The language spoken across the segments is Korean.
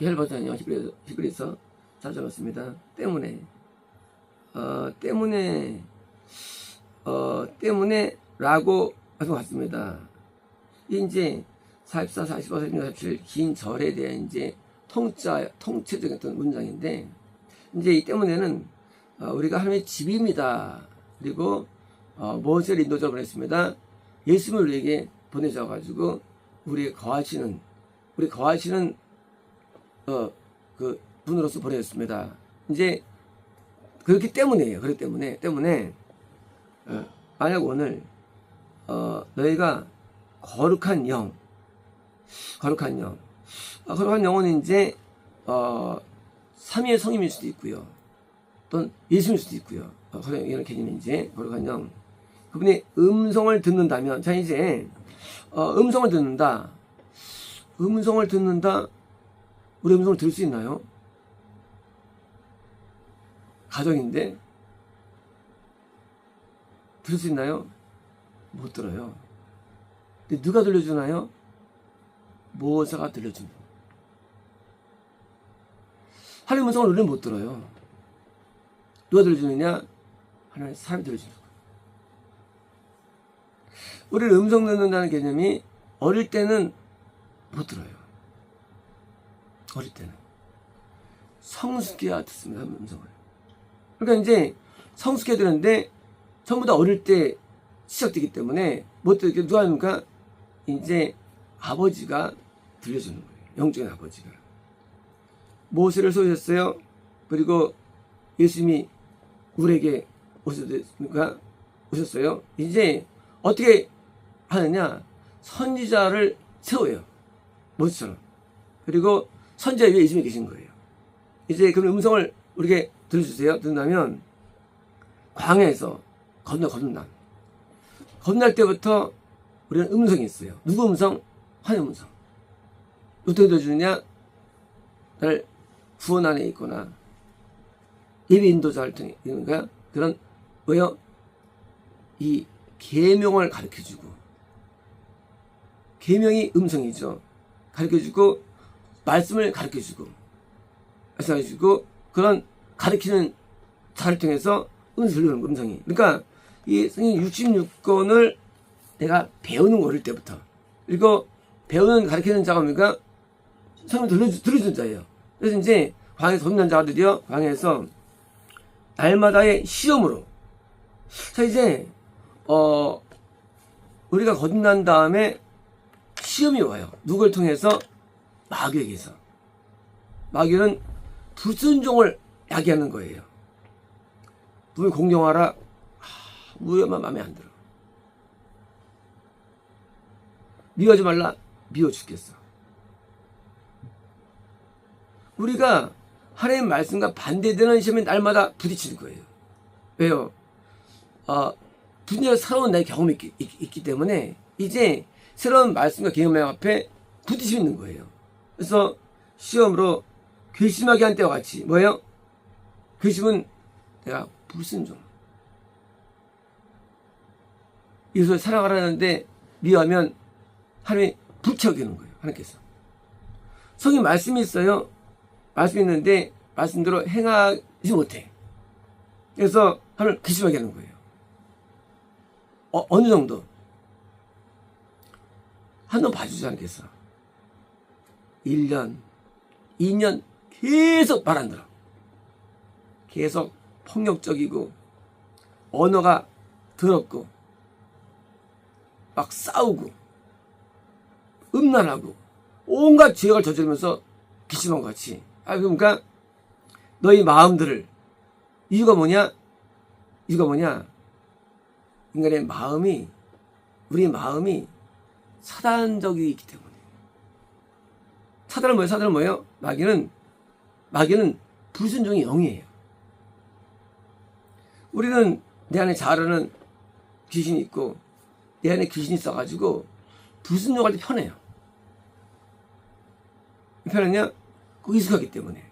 헬버전이요. 히브리서 잘 적었습니다. 때문에라고 하는 것 같습니다. 이제 44, 45, 46, 47 긴 절에 대한 이제 통체적인 어떤 문장인데, 이제 이 때문에는 우리가 하나님의 집입니다. 그리고 모세를 인도자로 보냈습니다. 예수님을 우리에게 보내셔가지고 우리 거하시는 그 분으로서 보내셨습니다. 이제 그렇기 때문이에요. 그렇기 때문에 만약 오늘 너희가 거룩한 영은 이제 삼위의 성임일 수도 있고요, 또는 예수일 수도 있고요. 이런 개념이 이제 거룩한 영, 그분의 음성을 듣는다면, 자 이제 음성을 듣는다. 우리 음성을 들을 수 있나요? 가정인데 들을 수 있나요? 못 들어요. 근데 누가 들려주나요? 모세가 들려줍니다. 하나님 음성을 우리는 못 들어요. 누가 들려주느냐? 하나님 사람이 들려주는 거예요. 우리는 음성 듣는다는 개념이 어릴 때는 못 들어요. 어릴 때는 성숙해야 듣습니다. 음성을. 그러니까 이제 성숙해야 되는데 전부 다 어릴 때 시작되기 때문에 못 듣게 누가 합니까? 이제 아버지가 들려주는 거예요. 영적인 아버지가. 모세를 쏘셨어요. 그리고 예수님이 우리에게 오셨어요. 이제 어떻게 하느냐? 선지자를 세워요. 모세처럼. 그리고 선지자 위에 예수님이 계신 거예요. 이제 그런 음성을 우리에게 들려주세요. 듣는다면 광야에서 건널 때부터 우리는 음성이 있어요. 누구 음성? 하나님 음성. 어떻게 들려주느냐? 나를 구원 안에 있거나 예비 인도자를 통해 그러니까 그런 뭐요? 이 계명을 가르쳐주고, 계명이 음성이죠. 가르쳐주고 말씀을 가르쳐주고 그런 가르치는 자를 통해서 들리는 음성이. 그러니까 이 성경 66권을 내가 배우는 거 어릴 때부터. 그리고 배우는 가르치는 자가 뭡니까? 성경 들려주는 자예요. 그래서 이제 광야에서 거듭난 자들이요, 광야에서 날마다의 시험으로. 자 이제 우리가 거듭난 다음에 시험이 와요. 누굴 통해서? 마귀에게서. 마귀는 불순종을 야기하는 거예요. 누굴 공경하라? 무엇만 마음에 안 들어. 미워하지 말라? 미워 죽겠어. 우리가 하나님 말씀과 반대되는 시험에 날마다 부딪히는 거예요. 왜요? 분명 새로운 나의 경험이 있기 때문에 이제 새로운 말씀과 경험 앞에 부딪히고 있는 거예요. 그래서 시험으로 괘씸하게 한 때와 같이 뭐예요? 괘씸은 내가 불순종. 이것을 사랑하라는데 미워하면 하나님이 불쾌하게 하는 거예요. 하나님께서. 성경 말씀이 있어요. 말씀이 있는데 말씀대로 행하지 못해. 그래서 하나님을 괘씸하게 하는 거예요. 어느 정도? 한번 봐주지 않겠어. 1년, 2년 계속 말 안 들어. 계속 폭력적이고 언어가 더럽고 막 싸우고 음란하고 온갖 죄악을 저지르면서 기침한 것 같이. 그러니까 너희 마음들을, 이유가 뭐냐? 인간의 마음이, 우리 마음이 사단적이기 때문에. 사단은 뭐예요? 마귀는 불순종의 영이에요. 우리는 내 안에 자아라는 귀신이 있고 내 안에 귀신이 있어가지고 불순종할 때 편해요. 편하냐? 익숙하기 때문에.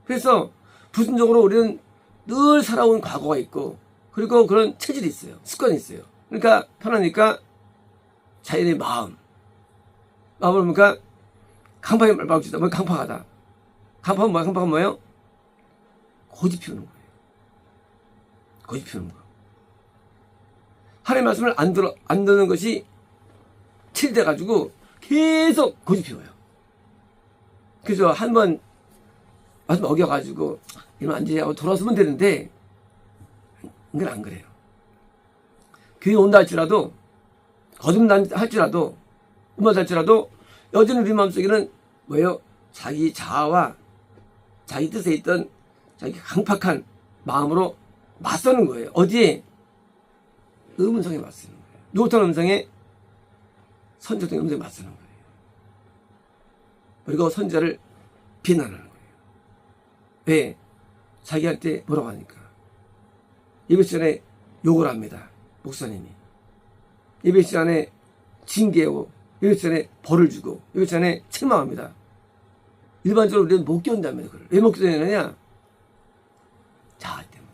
그래서 불순종으로 우리는 늘 살아온 과거가 있고, 그리고 그런 체질이 있어요. 습관이 있어요. 그러니까 편하니까 자연의 마음을 보니까 강팍하게 말박주다. 뭐 강팍하다. 강팍은 뭐야? 강팍은 뭐예요? 고집 피우는 거예요. 고집 피우는 거. 하나님의 말씀을 안 듣는 것이 칠돼가지고 계속 고집 피워요. 그래서 한번 말씀 어겨가지고 이러면 안 되지 하고 돌아서면 되는데 이건 안 그래요. 교회 온다 할지라도 거듭난다 할지라도 음악 할지라도 여전히 우리 마음속에는 뭐예요? 자기 자아와 자기 뜻에 있던 자기 강팍한 마음으로 맞서는 거예요. 어디에? 음성에 맞서는 거예요. 누구부터 음성에? 선지자의 음성에 맞서는 거예요. 그리고 선지자를 비난하는 거예요. 왜? 자기한테 뭐라고 하니까. 예배 시간에 욕을 합니다. 목사님이. 예배 시간에 징계하고 예배 시간에 벌을 주고 예배 시간에 책망합니다. 일반적으로 우리는 못 견딘답니다. 그걸. 왜 못 견디느냐? 자아 때문에.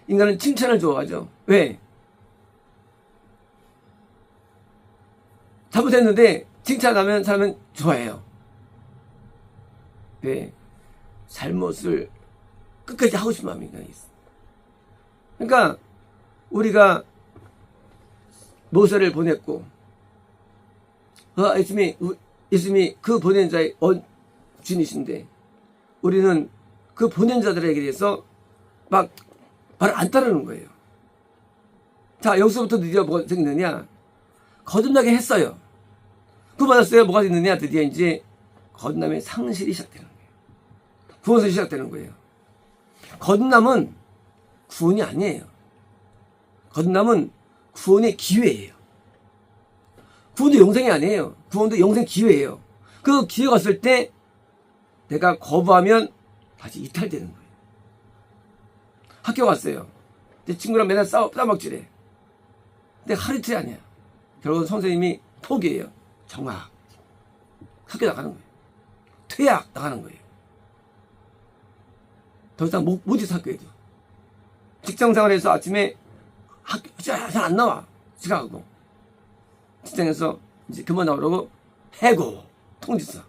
인간은 칭찬을 좋아하죠. 왜? 잘못했는데 칭찬하면 사람은 좋아해요. 왜? 잘못을 끝까지 하고 싶은 마음이 인간이 있어. 그러니까 우리가 모세를 보냈고 예수님이 그 보낸 자의 주인이신데 우리는 그 보낸 자들에게 대해서 막 말을 안 따르는 거예요. 자, 여기서부터 드디어 뭐가 생기느냐? 거듭나게 했어요. 그거 받았어요. 뭐가 있느냐? 드디어 이제 거듭남의 상실이 시작되는 거예요. 구원이 시작되는 거예요. 거듭남은 구원이 아니에요. 거듭남은 구원의 기회예요. 구원도 영생이 아니에요. 구원도 영생 기회예요. 그 기회 갔을 때 내가 거부하면 다시 이탈되는 거예요. 학교 갔어요. 내 친구랑 맨날 싸먹지래. 근데 하루 이틀이 아니야. 결국은 선생님이 포기해요. 정학. 학교 나가는 거예요. 퇴학 나가는 거예요. 더 이상 못 있어 학교에도. 직장생활에서 아침에 학교 잘 안 나와. 지각하고. 직장에서 이제 그만 나오라고 해고 통지서.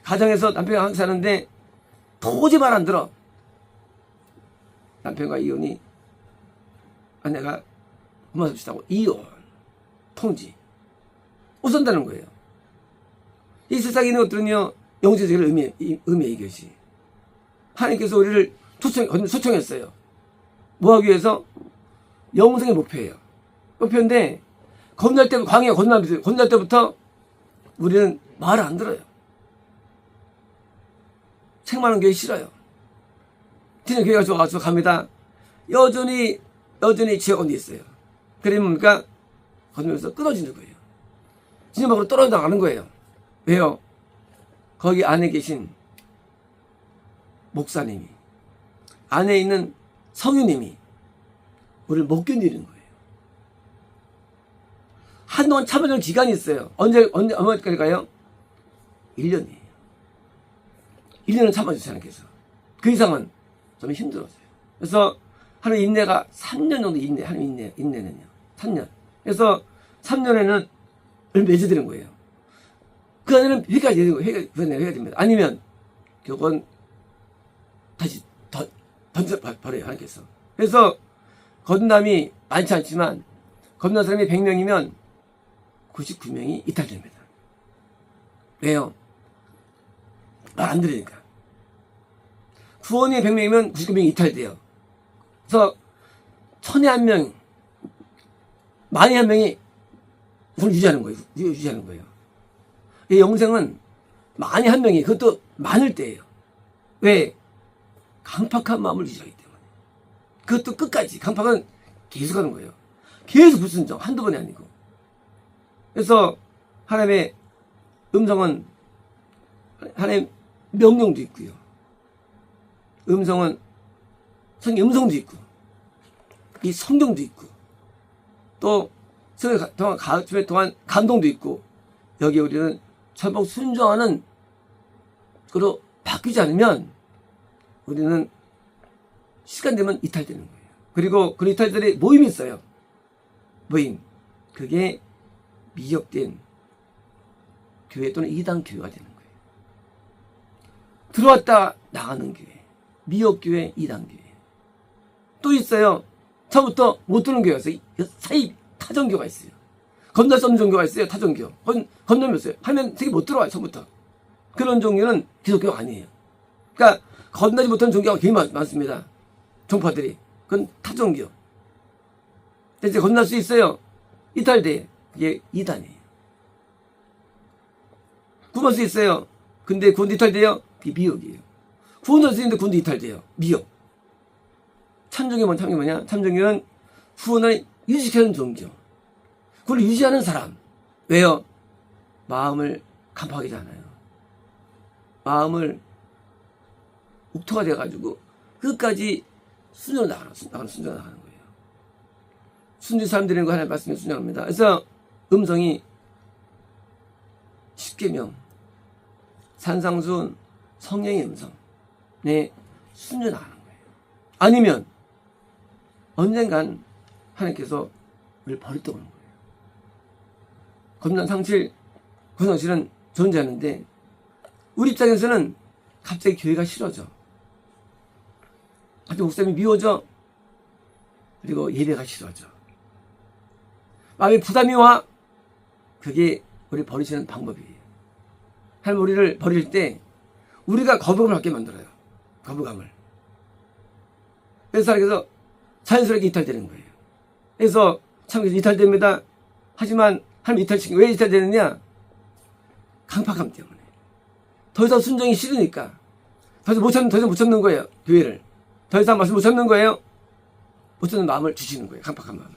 가정에서 남편과 함께 사는데 도저히 말 안 들어. 남편과 이혼이 아내가 그만 삽시다고 이혼 통지 웃었다는 거예요. 이 세상에 있는 것들은요 영지적인 의미의 이것이 하나님께서 우리를 초청했어요. 뭐하기 위해서? 영생의 목표인데 겁날 때 광야 겁날 때부터 우리는 말을 안 들어요. 책 많은 교회 싫어요. 진짜 교회가 좋아가지고 갑니다. 여전히 지역 언니 있어요. 그러면 뭡니까? 거듭나면서 끊어지는 거예요. 진짜 밖으로 떨어져 나가는 거예요. 왜요? 거기 안에 계신 목사님이 안에 있는 성유님이 우리를 못 견디는 거예요. 한동안 참아주는 기간이 있어요. 언제까지 가요? 1년이에요. 1년은 참아주세요, 하나님께서. 그 이상은 좀 힘들었어요. 그래서 하나님 인내가 3년 정도 하나님 인내는요. 3년. 그래서 3년에는 맺어드리는 거예요. 그 안에는 회개가 됩니다. 아니면 그건 다시 던져버려요, 하나님께서. 그래서 거듭남이 많지 않지만 거듭난 사람이 100명이면 99명이 이탈됩니다. 왜요? 말 안 들으니까. 구원이 100명이면 99명이 이탈돼요. 그래서 1001명, 10,000명이 그걸 유지하는 거예요. 이 영생은 10,000명이 그것도 많을 때예요. 왜? 강팍한 마음을 유지하기 때문에. 그것도 끝까지. 강팍은 계속하는 거예요. 계속 불순종. 한두 번이 아니고. 그래서 하나님의 음성은 하나님의 명령도 있고요. 음성은 성경 음성도 있고 이 성경도 있고 또 성경 동안 감동도 있고 여기 우리는 전복 순종하는 그로 바뀌지 않으면 우리는 시간 되면 이탈되는 거예요. 그리고 그 이탈들의 모임이 있어요. 모임. 그게 미역된 교회 또는 이단 교회가 되는 거예요. 들어왔다 나가는 교회, 미역교회, 이단교회. 또 있어요. 처음부터 못 들어오는 교회가 있어요. 사이 타전교가 있어요. 건널 수 없는 종교가 있어요. 타전교. 건너면서요. 하면 되게 못 들어와요. 처음부터. 그런 종교는 기독교가 아니에요. 그러니까 건너지 못하는 종교가 굉장히 많습니다. 종파들이. 그건 타종교. 근데 이제 건널 수 있어요. 이탈돼. 그게 이단이에요. 구원할 수 있어요. 근데 구원도 이탈돼요. 그게 미역이에요. 구원할 수 있는데 구원도 이탈돼요. 미역. 참종교는 뭐냐? 참종교는 구원을 유지하는 종교. 그걸 유지하는 사람. 왜요? 마음을 간파하지 않아요. 마음을 옥토가 돼가지고 끝까지 순전히 나가는 거예요. 순전 사람들인 거 하나님 말씀에 순전합니다. 그래서 음성이 십계명, 산상수훈, 성령의 음성, 네, 순전 나가는 거예요. 아니면 언젠간 하나님께서 우리를 버리고 오는 거예요. 겁난 상실, 그 상실은 존재하는데 우리 입장에서는 갑자기 교회가 싫어져. 갑자기 목사님이 미워져. 그리고 예배가 싫어져. 마음에 부담이 와. 그게 우리 버리시는 방법이에요. 하나님 우리를 버릴 때 우리가 거부감을 갖게 만들어요. 거부감을. 그래서 하나님께서 자연스럽게 이탈되는 거예요. 그래서 참 이탈됩니다. 하지만 하나님 이탈시키는 왜 이탈되느냐? 강팍함 때문에. 더 이상 순종이 싫으니까. 더 이상 못 참는 거예요. 교회를. 더 이상 말씀 못 참는 거예요. 못 참는 마음을 주시는 거예요. 강팍한 마음을.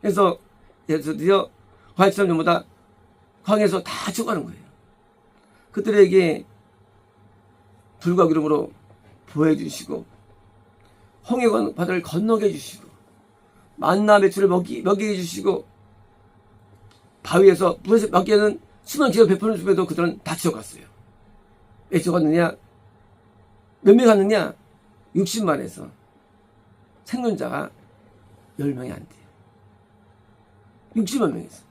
그래서 드디어 과일처럼 전부 다 광에서 다 죽어가는 거예요. 그들에게 불과 기름으로 보호해 주시고 홍해 바다를 건너게 해주시고 만나 배추를 먹이게 해주시고 바위에서 물에서 먹기에는 수많은 기회를 베푸는 중에도 그들은 다 지어갔어요. 왜 지어갔느냐? 몇 명 갔느냐? 60만에서 생존자가 10명이 안 돼요. 60만 명에서.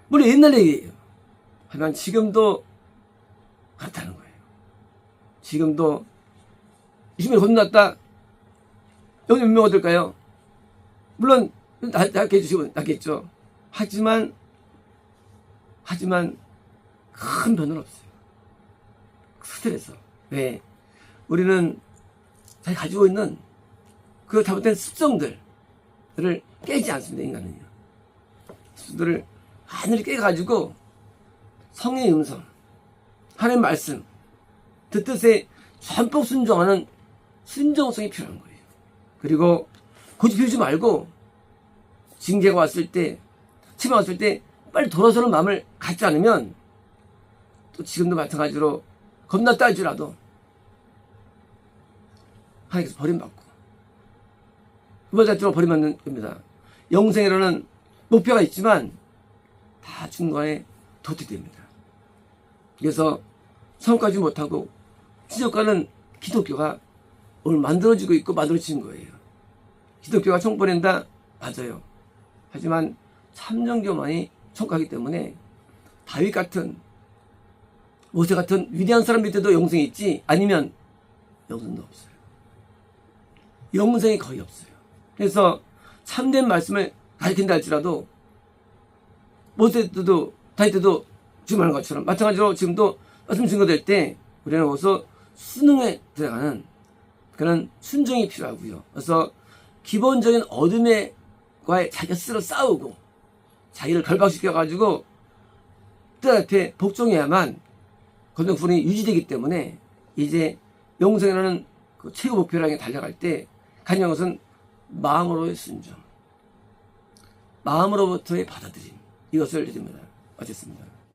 물론 옛날 얘기예요. 하지만 지금도 그렇다는 거예요. 지금도 20명 건너갔다. 여기 몇 명 얻을까요? 물론 낮게 해주시고 낮겠죠. 하지만 큰 변화는 없어요. 스트레스. 왜? 우리는 자기 가지고 있는 그 잘못된 습성들을 깨지 않습니다. 인간은요. 습성들을 하늘이 깨가지고 성의 음성, 하나님의 말씀, 그 뜻에 전폭 순종하는 순종성이 필요한 거예요. 그리고 고집 피우지 말고 징계가 왔을 때, 치마 왔을 때 빨리 돌아서는 마음을 갖지 않으면 또 지금도 마찬가지로 겁났다 할지라도 하나님께서 버림받고 그보다 버림받는 겁니다. 영생이라는 목표가 있지만 다 중간에 도태됩니다. 그래서 성까지 못하고 지적가는 기독교가 오늘 만들어지고 있고 만들어진 거예요. 기독교가 총 보낸다? 맞아요. 하지만 참정교만이 총가기 때문에 다윗 같은 모세 같은 위대한 사람 밑에도 영생이 있지 아니면 영생도 없어요. 영생이 거의 없어요. 그래서 참된 말씀을 가르친다 할지라도 모세 때도 다윗 때도 지금 하는 것처럼 마찬가지로 지금도 말씀 증거될 때 우리는 어서 수능에 들어가는 그런 순종이 필요하고요. 그래서 기본적인 어둠과의 자기가 스스로 싸우고 자기를 결박시켜가지고 뜻 앞에 복종해야만 건강fun이 유지되기 때문에 이제 영생이라는 그 최고 목표를 향해 달려갈 때 가진 것은 마음으로의 순종, 마음으로부터의 받아들임 이것을 드립니다. 마쳤습니다.